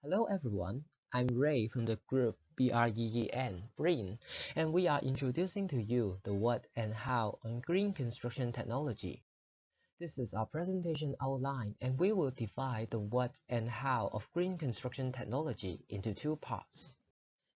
Hello everyone, I'm Ray from the group Breen, and we are introducing to you the what and how on green construction technology. This is our presentation outline, and we will divide the what and how of green construction technology into two parts.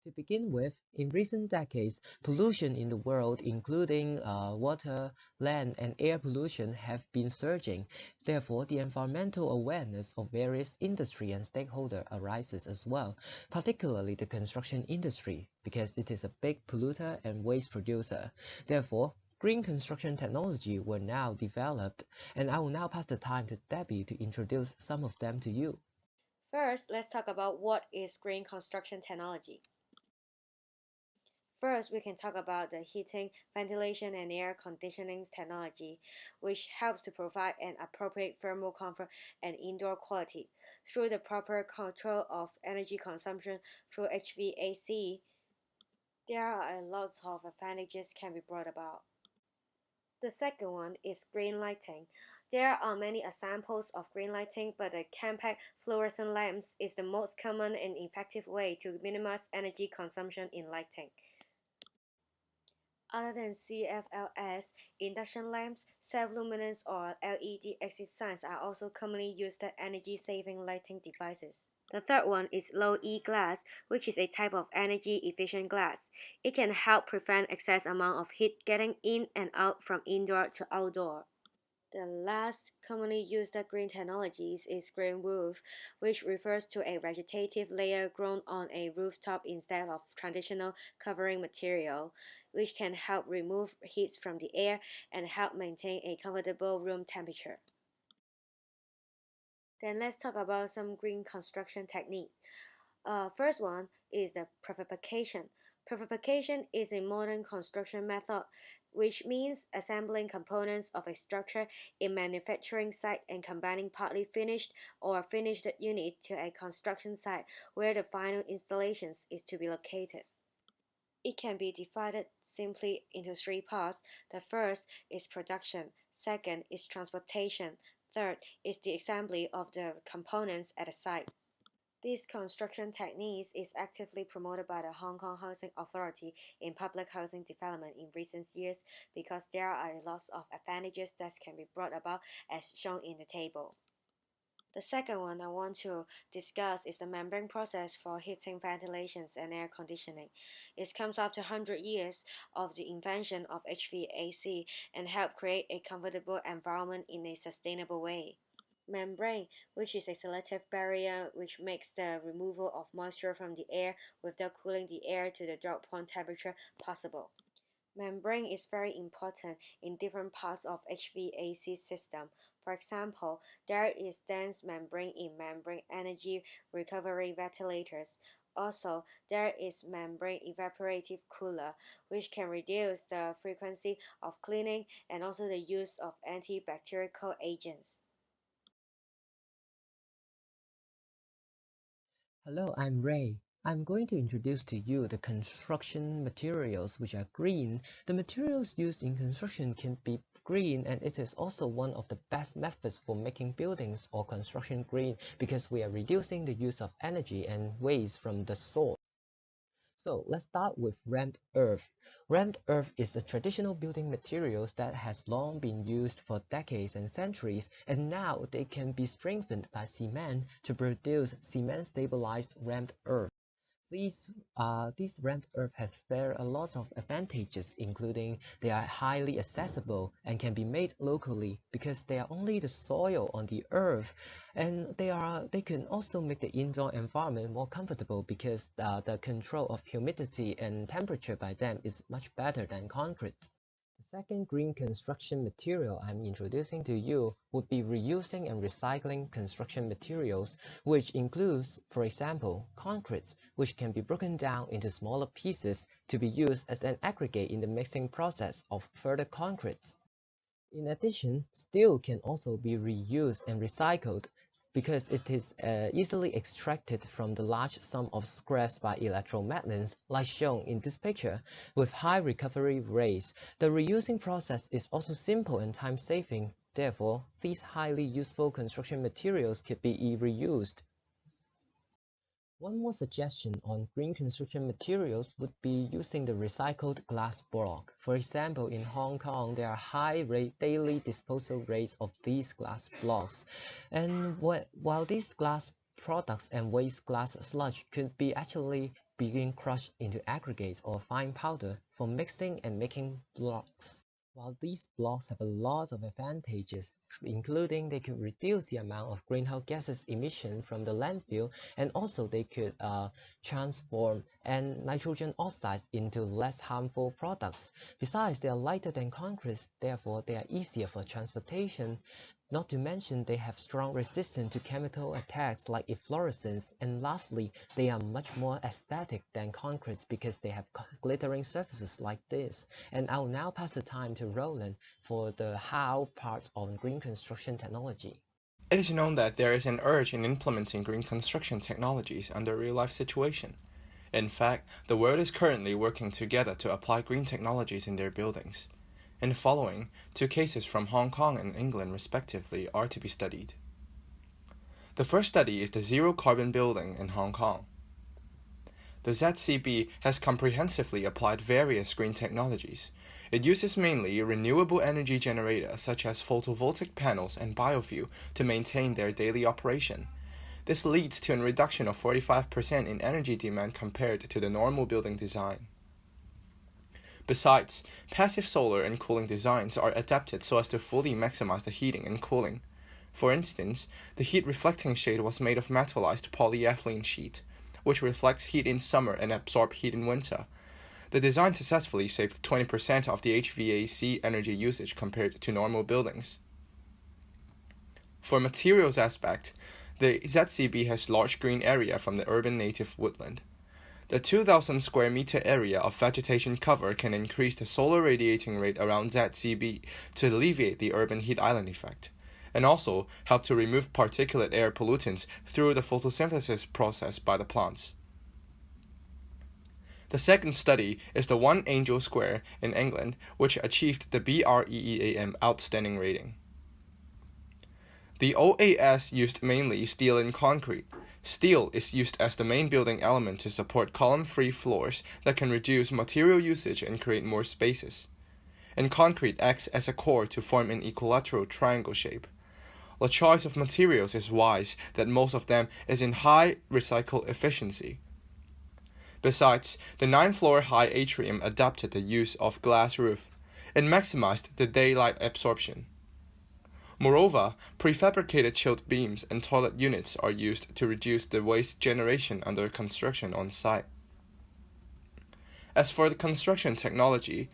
To begin with, in recent decades, pollution in the world, including water, land, and air pollution, have been surging. Therefore, the environmental awareness of various industry and stakeholders arises as well, particularly the construction industry, because it is a big polluter and waste producer. Therefore, green construction technology were now developed, and I will now pass the time to Debbie to introduce some of them to you. First, let's talk about what is green construction technology. First, we can talk about the heating, ventilation, and air conditioning technology, which helps to provide an appropriate thermal comfort and indoor quality. Through the proper control of energy consumption through HVAC, there are a lot of advantages can be brought about. The second one is green lighting. There are many examples of green lighting, but the compact fluorescent lamps is the most common and effective way to minimize energy consumption in lighting. Other than CFLs, induction lamps, self-luminance or LED exit signs are also commonly used energy-saving lighting devices. The third one is low-E glass, which is a type of energy-efficient glass. It can help prevent excess amount of heat getting in and out from indoor to outdoor. The last commonly used green technologies is green roof, which refers to a vegetative layer grown on a rooftop instead of traditional covering material, which can help remove heat from the air and help maintain a comfortable room temperature. Then let's talk about some green construction technique. First one is the prefabrication. Prefabrication is a modern construction method which means assembling components of a structure in manufacturing site and combining partly finished or finished unit to a construction site where the final installations is to be located. It can be divided simply into three parts. The first is production, second is transportation, third is the assembly of the components at the site. This construction technique is actively promoted by the Hong Kong Housing Authority in public housing development in recent years because there are a lot of advantages that can be brought about as shown in the table. The second one I want to discuss is the membrane process for heating, ventilations, and air conditioning. It comes after 100 years of the invention of HVAC and help create a comfortable environment in a sustainable way. Membrane, which is a selective barrier which makes the removal of moisture from the air without cooling the air to the drop point temperature possible. Membrane is very important in different parts of HVAC system. For example, there is dense membrane in membrane energy recovery ventilators. Also, there is membrane evaporative cooler, which can reduce the frequency of cleaning and also the use of antibacterial agents. Hello, I'm Ray. I'm going to introduce to you the construction materials which are green. The materials used in construction can be green, and it is also one of the best methods for making buildings or construction green because we are reducing the use of energy and waste from the source. So let's start with rammed earth. Rammed earth is a traditional building materials that has long been used for decades and centuries, and now they can be strengthened by cement to produce cement stabilized rammed earth. These rammed earth have there a lot of advantages, including they are highly accessible and can be made locally because they are only the soil on the earth, and they can also make the indoor environment more comfortable because the control of humidity and temperature by them is much better than concrete. The second green construction material I'm introducing to you would be reusing and recycling construction materials, which includes, for example, concrete, which can be broken down into smaller pieces to be used as an aggregate in the mixing process of further concretes. In addition, steel can also be reused and recycled because it is easily extracted from the large sum of scraps by electromagnets, like shown in this picture, with high recovery rates. The reusing process is also simple and time-saving. Therefore, these highly useful construction materials can be reused. One more suggestion on green construction materials would be using the recycled glass block. For example, in Hong Kong, there are high daily disposal rates of these glass blocks. And while these glass products and waste glass sludge could be actually being crushed into aggregates or fine powder for mixing and making blocks. While these blocks have a lot of advantages, including they could reduce the amount of greenhouse gases emission from the landfill, and also they could transform and nitrogen oxides into less harmful products. Besides, they are lighter than concrete, therefore they are easier for transportation. Not to mention they have strong resistance to chemical attacks like efflorescence, and lastly, they are much more aesthetic than concrete because they have glittering surfaces like this. And I'll now pass the time to Roland for the how parts on green construction technology. It is known that there is an urge in implementing green construction technologies under a real-life situation. In fact, the world is currently working together to apply green technologies in their buildings. In the following, two cases from Hong Kong and England respectively are to be studied. The first study is the zero-carbon building in Hong Kong. The ZCB has comprehensively applied various green technologies. It uses mainly renewable energy generators such as photovoltaic panels and biofuel to maintain their daily operation. This leads to a reduction of 45% in energy demand compared to the normal building design. Besides, passive solar and cooling designs are adapted so as to fully maximize the heating and cooling. For instance, the heat reflecting shade was made of metallized polyethylene sheet, which reflects heat in summer and absorbs heat in winter. The design successfully saved 20% of the HVAC energy usage compared to normal buildings. For materials aspect, the ZCB has large green area from the urban native woodland. The 2,000 square meter area of vegetation cover can increase the solar radiating rate around ZCB to alleviate the urban heat island effect, and also help to remove particulate air pollutants through the photosynthesis process by the plants. The second study is the One Angel Square in England, which achieved the BREEAM outstanding rating. The OAS used mainly steel and concrete. Steel is used as the main building element to support column-free floors that can reduce material usage and create more spaces. And concrete acts as a core to form an equilateral triangle shape. The choice of materials is wise that most of them is in high recycle efficiency. Besides, the 9-floor high atrium adapted the use of glass roof and maximized the daylight absorption. Moreover, prefabricated chilled beams and toilet units are used to reduce the waste generation under construction on site. As for the construction technology,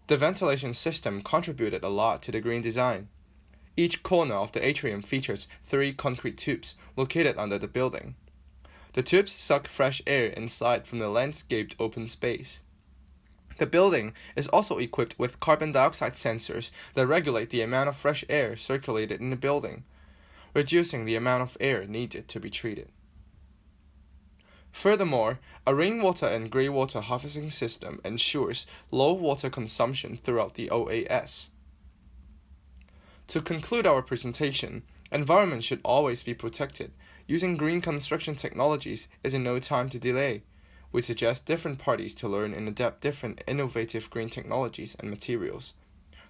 the ventilation system contributed a lot to the green design. Each corner of the atrium features 3 concrete tubes located under the building. The tubes suck fresh air inside from the landscaped open space. The building is also equipped with carbon dioxide sensors that regulate the amount of fresh air circulated in the building, reducing the amount of air needed to be treated. Furthermore, a rainwater and greywater harvesting system ensures low water consumption throughout the OAS. To conclude our presentation, environment should always be protected. Using green construction technologies is in no time to delay. We suggest different parties to learn and adapt different innovative green technologies and materials.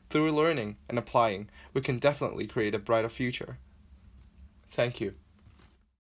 Through learning and applying, we can definitely create a brighter future. Thank you.